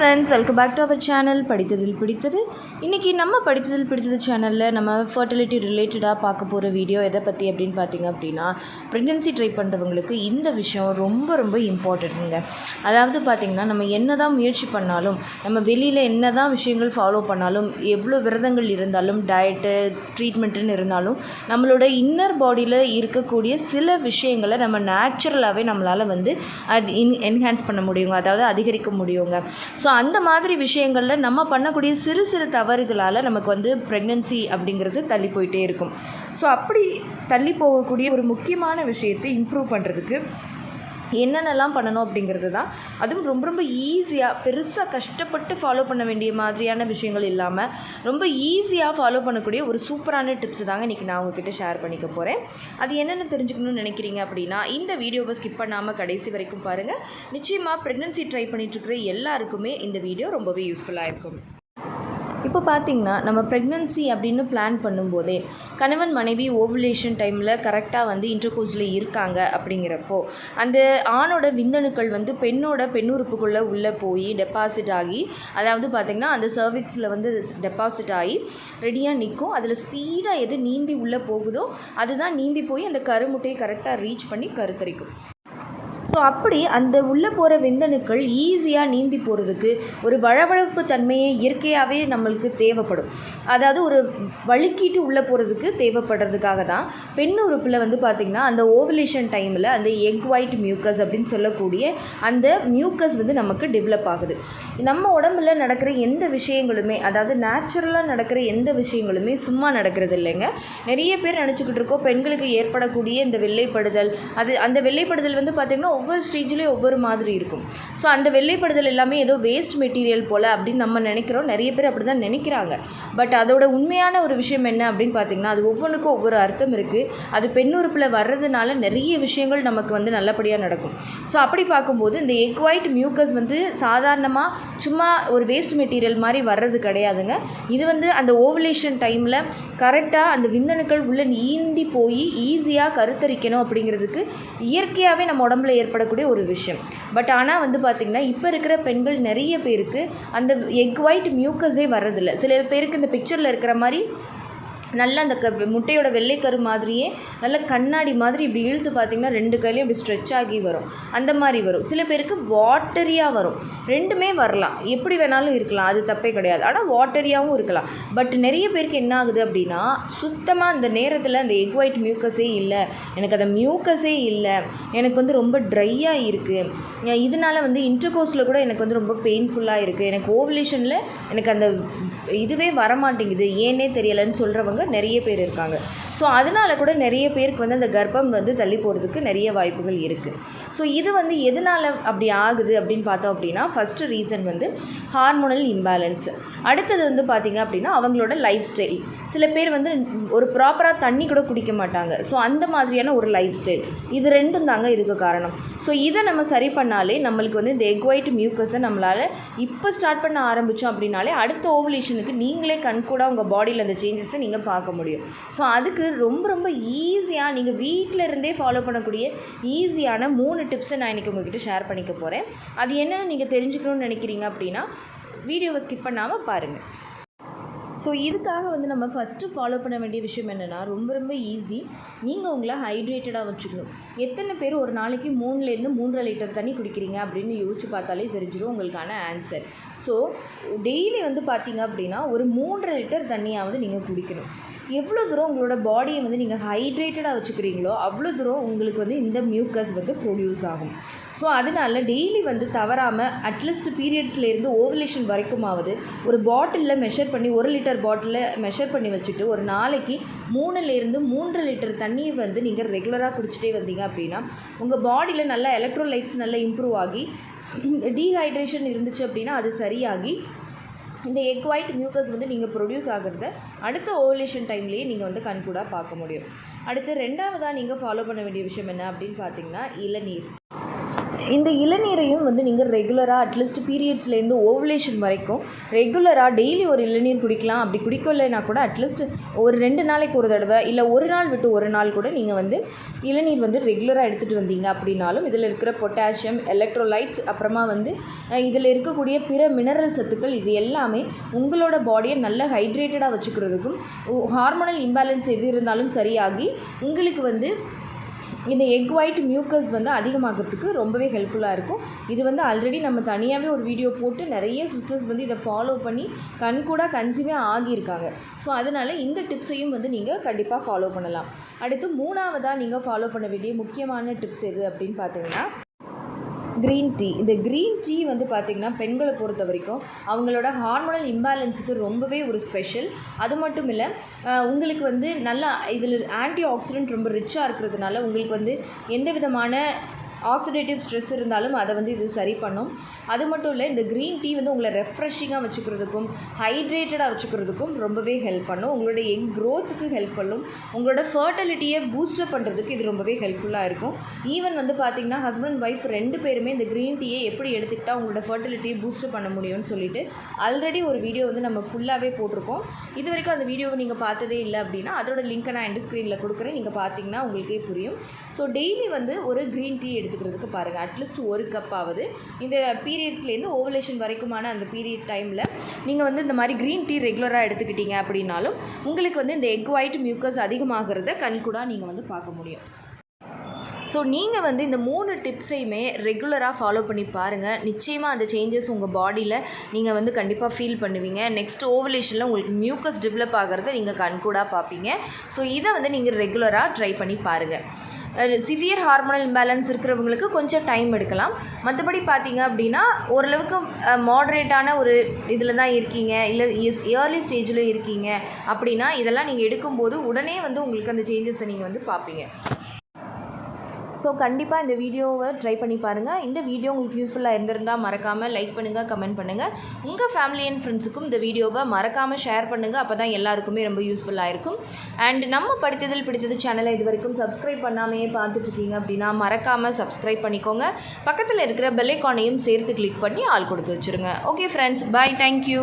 Friends, welcome back to our channel படித்ததில் பிடித்தது. இன்றைக்கி நம்ம படித்ததில் பிடித்தது சேனலில் நம்ம ஃபர்டிலிட்டி ரிலேட்டடாக பார்க்க போகிற வீடியோ எதை பற்றி அப்படின்னு பார்த்திங்க அப்படின்னா, ப்ரெக்னென்சி ட்ரை பண்ணுறவங்களுக்கு இந்த விஷயம் ரொம்ப ரொம்ப இம்பார்ட்டண்ட்டுங்க. அதாவது பார்த்திங்கன்னா, நம்ம என்ன தான் முயற்சி பண்ணாலும், நம்ம வெளியில் என்ன தான் விஷயங்கள் ஃபாலோ பண்ணாலும், எவ்வளோ விரதங்கள் இருந்தாலும், டயட்டு ட்ரீட்மெண்ட்டுன்னு இருந்தாலும், நம்மளோட இன்னர் பாடியில் இருக்கக்கூடிய சில விஷயங்களை நம்ம நேச்சுரலாகவே நம்மளால் அது என்ஹான்ஸ் பண்ண முடியுங்க, அதாவது அதிகரிக்க முடியுங்க. ஸோ அந்த மாதிரி விஷயங்களில் நம்ம பண்ணக்கூடிய சிறு சிறு தவறுகளால் நமக்கு ப்ரெக்னென்சி அப்படிங்கிறது தள்ளி போயிட்டே இருக்கும். ஸோ அப்படி தள்ளி போகக்கூடிய ஒரு முக்கியமான விஷயத்தை இம்ப்ரூவ் பண்ணுறதுக்கு என்னென்னலாம் பண்ணணும் அப்படிங்கிறது தான். அதுவும் ரொம்ப ரொம்ப ஈஸியாக, பெருசாக கஷ்டப்பட்டு ஃபாலோ பண்ண வேண்டிய மாதிரியான விஷயங்கள் இல்லாமல் ரொம்ப ஈஸியாக ஃபாலோ பண்ணக்கூடிய ஒரு சூப்பரான டிப்ஸ் தாங்க இன்றைக்கி நான் உங்ககிட்ட ஷேர் பண்ணிக்க போகிறேன். அது என்னென்னு தெரிஞ்சுக்கணும்னு நினைக்கிறீங்க அப்படின்னா, இந்த வீடியோவை ஸ்கிப் பண்ணாமல் கடைசி வரைக்கும் பாருங்கள். நிச்சயமாக ப்ரெக்னென்சி ட்ரை பண்ணிகிட்ருக்கிற எல்லாருக்குமே இந்த வீடியோ ரொம்பவே யூஸ்ஃபுல்லாக இருக்கும். இப்போ பார்த்திங்கன்னா, நம்ம ப்ரெக்னென்சி அப்படின்னு பிளான் பண்ணும்போதே கணவன் மனைவி ஓவுலேஷன் டைமில் கரெக்டாக இன்டர்கோர்ஸில் இருக்காங்க அப்படிங்கிறப்போ, அந்த ஆணோட விந்தணுக்கள் பெண்ணோட பெண்ணுறுப்புக்குள்ளே உள்ளே போய் டெபாசிட் ஆகி, அதாவது பார்த்திங்கன்னா அந்த சர்விக்ஸில் டெபாசிட் ஆகி ரெடியாக நிற்கும். அதில் ஸ்பீடாக எது நீந்தி உள்ளே போகுதோ அதுதான் நீந்தி போய் அந்த கருமுட்டையை கரெக்டாக ரீச் பண்ணி கருத்தரிக்கும். ஸோ அப்படி அந்த உள்ளே போகிற விந்தணுக்கள் ஈஸியாக நீந்தி போகிறதுக்கு ஒரு வழவழப்பு தன்மையை இயற்கையாகவே நம்மளுக்கு தேவைப்படும். அதாவது ஒரு வழுக்கிட்டு உள்ளே போகிறதுக்கு தேவைப்படுறதுக்காக தான் பெண் உறுப்பில் பார்த்திங்கன்னா அந்த ஓவுலேஷன் டைமில் அந்த எக் ஒயிட் மியூக்கஸ் அப்படின்னு சொல்லக்கூடிய அந்த மியூக்கஸ் நமக்கு டெவலப் ஆகுது. நம்ம உடம்புல நடக்கிற எந்த விஷயங்களுமே, அதாவது நேச்சுரலாக நடக்கிற எந்த விஷயங்களுமே சும்மா நடக்கிறது இல்லைங்க. நிறைய பேர் நினச்சிக்கிட்டு இருக்கோம் பெண்களுக்கு ஏற்படக்கூடிய இந்த வெள்ளைப்படுதல், அந்த வெள்ளைப்படுதல் பார்த்திங்கன்னா ஒவ்வொரு ஸ்டேஜ்லேயும் ஒவ்வொரு மாதிரி இருக்கும். ஸோ அந்த வெள்ளைப்படுதல் எல்லாமே ஏதோ வேஸ்ட் மெட்டீரியல் போல் அப்படின்னு நம்ம நினைக்கிறோம். நிறைய பேர் அப்படி தான் நினைக்கிறாங்க. பட் அதோட உண்மையான ஒரு விஷயம் என்ன அப்படின்னு பார்த்திங்கன்னா, அது ஒவ்வொன்றுக்கும் ஒவ்வொரு அர்த்தம் இருக்குது. அது பெண்ணுறுப்பில் வர்றதுனால நிறைய விஷயங்கள் நமக்கு நல்லபடியாக நடக்கும். ஸோ அப்படி பார்க்கும்போது இந்த எக் ஒயிட் மியூக்கஸ் சாதாரணமாக சும்மா ஒரு வேஸ்ட் மெட்டீரியல் மாதிரி வர்றது கிடையாதுங்க. இது அந்த ஓவுலேஷன் டைமில் கரெக்டாக அந்த விந்தணுக்கள் உள்ள நீந்தி போய் ஈஸியாக கருத்தரிக்கணும் அப்படிங்கிறதுக்கு இயற்கையாகவே நம்ம உடம்புல ஏற்படக்கூடிய ஒரு விஷயம். பட் ஆனால் பார்த்திங்கன்னா, இப்போ இருக்கிற பெண்கள் நிறைய பேருக்கு அந்த எக் ஒயிட் மியூக்கஸே வர்றதில்லை. சில பேருக்கு இந்த பிக்சரில் இருக்கிற மாதிரி நல்லா அந்த முட்டையோட வெள்ளைக்கரு மாதிரியே நல்ல கண்ணாடி மாதிரி இப்படி இழுத்து பார்த்திங்கன்னா 2 கையிலையும் இப்படி ஸ்ட்ரெச் ஆகி வரும். அந்த மாதிரி வரும். சில பேருக்கு வாட்டரியாக வரும். ரெண்டுமே வரலாம், எப்படி வேணாலும் இருக்கலாம், அது தப்பே கிடையாது. ஆனால் வாட்டரியாகவும் இருக்கலாம். பட் நிறைய பேருக்கு என்ன ஆகுது அப்படின்னா, சுத்தமாக அந்த நேரத்தில் அந்த எக் ஒயிட் மியூக்கஸே இல்லை, எனக்கு அந்த மியூக்கஸே இல்லை, எனக்கு ரொம்ப ட்ரையாக இருக்குது, இதனால் இன்டர்கோர்ஸில் கூட எனக்கு ரொம்ப பெயின்ஃபுல்லாக இருக்குது, எனக்கு ஓவுலேஷனில் எனக்கு அந்த இதுவே வரமாட்டேங்குது, ஏன்னே தெரியலைன்னு சொல்கிறவங்க நிறைய பேர் இருக்காங்க. ஸோ அதனால் கூட நிறைய பேருக்கு அந்த கர்ப்பம் தள்ளி போகிறதுக்கு நிறைய வாய்ப்புகள் இருக்குது. ஸோ இது எதனால் அப்படி ஆகுது அப்படின்னு பார்த்தோம் அப்படின்னா, ஃபஸ்ட்டு ரீசன் ஹார்மோனல் இம்பேலன்ஸ். அடுத்தது பார்த்திங்க அப்படின்னா அவங்களோட லைஃப் ஸ்டைல். சில பேர் ஒரு ப்ராப்பராக தண்ணி கூட குடிக்க மாட்டாங்க. ஸோ அந்த மாதிரியான ஒரு லைஃப் ஸ்டைல், இது ரெண்டும் தாங்க இதுக்கு காரணம். ஸோ இதை நம்ம சரி பண்ணாலே நம்மளுக்கு இந்த எக் ஒயிட் மியூக்கஸை நம்மளால் இப்போ ஸ்டார்ட் பண்ண ஆரம்பித்தோம் அப்படின்னாலே அடுத்த ஓவுலேஷனுக்கு நீங்களே கண்கூட உங்கள் பாடியில் அந்த சேஞ்சஸை நீங்கள் பார்க்க முடியும். ஸோ அதுக்கு ரொம்ப ரொம்ப ஈஸியாக நீங்கள் வீட்டில் இருந்தே ஃபாலோ பண்ணக்கூடிய ஈஸியான 3 டிப்ஸை நான் இன்றைக்கி உங்கள்கிட்ட ஷேர் பண்ணிக்க போகிறேன். அது என்னென்னு நீங்கள் தெரிஞ்சுக்கணும்னு நினைக்கிறீங்க அப்படின்னா வீடியோவை ஸ்கிப் பண்ணாமல் பாருங்கள். ஸோ இதுக்காக நம்ம ஃபஸ்ட்டு ஃபாலோ பண்ண வேண்டிய விஷயம் என்னென்னா, ரொம்ப ரொம்ப ஈஸி. நீங்கள் உங்களை ஹைட்ரேட்டடாக வச்சுக்கணும். எத்தனை பேர் ஒரு நாளைக்கு 3லேருந்து 3.5 லிட்டர் தண்ணி குடிக்கிறீங்க அப்படின்னு யோசிச்சு பார்த்தாலே தெரிஞ்சிடும் உங்களுக்கான ஆன்சர். ஸோ டெய்லி பார்த்திங்க அப்படின்னா ஒரு 3.5 லிட்டர் தண்ணியாவது நீங்கள் குடிக்கணும். எவ்வளோ தூரம் உங்களோட பாடியை நீங்கள் ஹைட்ரேட்டடாக வச்சுக்கிறீங்களோ அவ்வளோ தூரம் உங்களுக்கு இந்த மியூக்கஸ் ப்ரொடியூஸ் ஆகும். ஸோ அதனால் டெய்லி தவறாமல் அட்லீஸ்ட் பீரியட்ஸ்லேருந்து ஓவுலேஷன் வரைக்குமாவது ஒரு பாட்டிலில் மெஷர் பண்ணி 1 லிட்டர் பாட்டிலில் மெஷர் பண்ணி வச்சுட்டு ஒரு நாளைக்கு 3லேருந்து 3.5 லிட்டர் தண்ணீர் நீங்கள் ரெகுலராக குடிச்சிட்டே வந்தீங்க அப்படின்னா உங்கள் பாடியில் நல்ல எலக்ட்ரோலைட்ஸ் நல்லா இம்ப்ரூவ் ஆகி, டீஹைட்ரேஷன் இருந்துச்சு அப்படின்னா அது சரியாகி இந்த எக் ஒயிட் மியூக்கஸ் நீங்கள் ப்ரொடியூஸ் ஆகிறத அடுத்த ஓவுலேஷன் டைம்லேயே நீங்கள் கண்கூடாக பார்க்க முடியும். அடுத்து 2வதாக நீங்கள் ஃபாலோ பண்ண வேண்டிய விஷயம் என்ன அப்படின்னு பார்த்தீங்கன்னா, இளநீர். இந்த இளநீரையும் வந்து நீங்கள் ரெகுலராக அட்லீஸ்ட் பீரியட்ஸ்லேருந்து ஓவலேஷன் வரைக்கும் ரெகுலராக டெய்லி ஒரு இளநீர் குடிக்கலாம். அப்படி குடிக்கலைன்னா கூட அட்லீஸ்ட் ஒரு 2 நாளைக்கு ஒரு தடவை இல்லை ஒரு நாள் விட்டு ஒரு நாள் கூட நீங்கள் வந்து இளநீர் வந்து ரெகுலராக எடுத்துகிட்டு வந்தீங்க அப்படின்னாலும் இதில் இருக்கிற பொட்டாசியம், எலக்ட்ரோலைட்ஸ், அப்புறமா வந்து இதில் இருக்கக்கூடிய பிற மினரல் சத்துக்கள் இது எல்லாமே உங்களோட பாடியை நல்ல ஹைட்ரேட்டடாக வச்சுக்கிறதுக்கும் ஹார்மோனல் இம்பேலன்ஸ் எது இருந்தாலும் சரியாகி உங்களுக்கு வந்து இந்த எக் ஒயிட் மியூக்கஸ் வந்து அதிகமாகிறதுக்கு ரொம்பவே ஹெல்ப்ஃபுல்லாக இருக்கும். இது வந்து ஆல்ரெடி நம்ம தனியாகவே ஒரு வீடியோ போட்டு நிறைய சிஸ்டர்ஸ் வந்து இதை ஃபாலோ பண்ணி கண்கூட கன்சீவே ஆகியிருக்காங்க. ஸோ அதனால் இந்த டிப்ஸையும் வந்து நீங்கள் கண்டிப்பாக ஃபாலோ பண்ணலாம். அடுத்து 3ஆவதாக நீங்கள் ஃபாலோ பண்ண வேண்டிய முக்கியமான டிப்ஸ் எது அப்படின்னு பார்த்தீங்கன்னா க்ரீன் டீ. இந்த க்ரீன் டீ வந்து பார்த்திங்கன்னா பெண்களை பொறுத்த வரைக்கும் அவங்களோட ஹார்மோனல் இம்பேலன்ஸுக்கு ரொம்பவே ஒரு ஸ்பெஷல். அது மட்டும் இல்லை, உங்களுக்கு வந்து நல்லா இதில் ஆன்டி ஆக்சிடென்ட் ரொம்ப ரிச்சாக இருக்கிறதுனால உங்களுக்கு வந்து எந்த விதமான ஆக்சிடேட்டிவ் ஸ்ட்ரெஸ் இருந்தாலும் அதை வந்து இது சரி பண்ணும். அது மட்டும் இல்லை, இந்த க்ரீன் டீ வந்து உங்களை ரெஃப்ரெஷிங்காக வச்சுக்கிறதுக்கும் ஹைட்ரேட்டடாக வச்சுக்கிறதுக்கும் ரொம்பவே ஹெல்ப் பண்ணும். உங்களோட எக் க்ரோத்துக்கு ஹெல்ப் பண்ணும். உங்களோட ஃபர்டிலிட்டியை பூஸ்டப் பண்ணுறதுக்கு இது ரொம்பவே ஹெல்ப்ஃபுல்லாக இருக்கும். ஈவன் வந்து பார்த்திங்கன்னா ஹஸ்பண்ட் ஒய்ஃப் 2 பேருமே இந்த க்ரீன் டீயை எப்படி எடுத்துக்கிட்டால் உங்களோட ஃபர்டிலிட்டியை பூஸ்டப் பண்ண முடியும்னு சொல்லிட்டு ஆல்ரெடி ஒரு வீடியோ வந்து நம்ம ஃபுல்லாகவே போட்டிருக்கோம். இது வரைக்கும் அந்த வீடியோவை நீங்கள் பார்த்ததே இல்லை அப்படின்னா அதோட லிங்க்கை நான் எண்ட் ஸ்க்ரீனில் கொடுக்குறேன். நீங்கள் பார்த்தீங்கன்னா உங்களுக்கே புரியும். ஸோ டெய்லி வந்து ஒரு க்ரீன் டீ எடுத்துக்கிறதுக்கு பாருங்கள். அட்லீஸ்ட் 1 கப் ஆகுது இந்த பீரியட்ஸ்லேருந்து ஓவலேஷன் வரைக்குமான அந்த பீரியட் டைமில் நீங்கள் வந்து இந்த மாதிரி க்ரீன் டீ ரெகுலராக எடுத்துக்கிட்டீங்க அப்படின்னாலும் உங்களுக்கு வந்து இந்த எக் ஒயிட் மியூக்கஸ் அதிகமாகிறத கண்கூட நீங்கள் வந்து பார்க்க முடியும். ஸோ நீங்கள் வந்து இந்த 3 டிப்ஸையுமே ரெகுலராக ஃபாலோ பண்ணி பாருங்கள். நிச்சயமாக அந்த சேஞ்சஸ் உங்கள் பாடியில் நீங்கள் வந்து கண்டிப்பாக ஃபீல் பண்ணுவீங்க. நெக்ஸ்ட் ஓவலேஷனில் உங்களுக்கு மியூக்கஸ் டெவலப் ஆகிறத நீங்கள் கண்கூடாக பார்ப்பீங்க. ஸோ இதை வந்து நீங்கள் ரெகுலராக ட்ரை பண்ணி பாருங்கள். சிவியர் ஹார்மோனல் இம்பேலன்ஸ் இருக்கிறவங்களுக்கு கொஞ்சம் டைம் எடுக்கலாம். மற்றபடி பார்த்தீங்க அப்படின்னா ஓரளவுக்கு மாடரேட்டான ஒரு இதில் தான் இருக்கீங்க, இல்லை ஏர்லி ஸ்டேஜில் இருக்கீங்க அப்படின்னா இதெல்லாம் நீங்கள் எடுக்கும்போது உடனே வந்து உங்களுக்கு அந்த சேஞ்சஸை நீங்கள் வந்து பார்ப்பீங்க. ஸோ கண்டிப்பாக இந்த வீடியோவை ட்ரை பண்ணி பாருங்கள். இந்த வீடியோ உங்களுக்கு யூஸ்ஃபுல்லாக இருந்திருந்தால் மறக்காமல் லைக் பண்ணுங்கள், கமெண்ட் பண்ணுங்கள். உங்கள் ஃபேமிலி அண்ட் ஃப்ரெண்ட்ஸுக்கும் இந்த வீடியோவை மறக்காமல் ஷேர் பண்ணுங்கள். அப்போ தான் எல்லாருக்குமே ரொம்ப யூஸ்ஃபுல்லாக இருக்கும். அண்ட் நம்ம படித்ததில் பிடித்தது சேனலை இது வரைக்கும் சப்ஸ்கிரைப் பண்ணாமையே பார்த்துட்ருக்கீங்க அப்படின்னா மறக்காமல் சப்ஸ்கிரைப் பண்ணிக்கோங்க. பக்கத்தில் இருக்கிற பெல் ஐகானையும் சேர்த்து கிளிக் பண்ணி ஆல் கொடுத்து வச்சுருங்க. ஓகே ஃப்ரெண்ட்ஸ், பாய், தேங்க்யூ.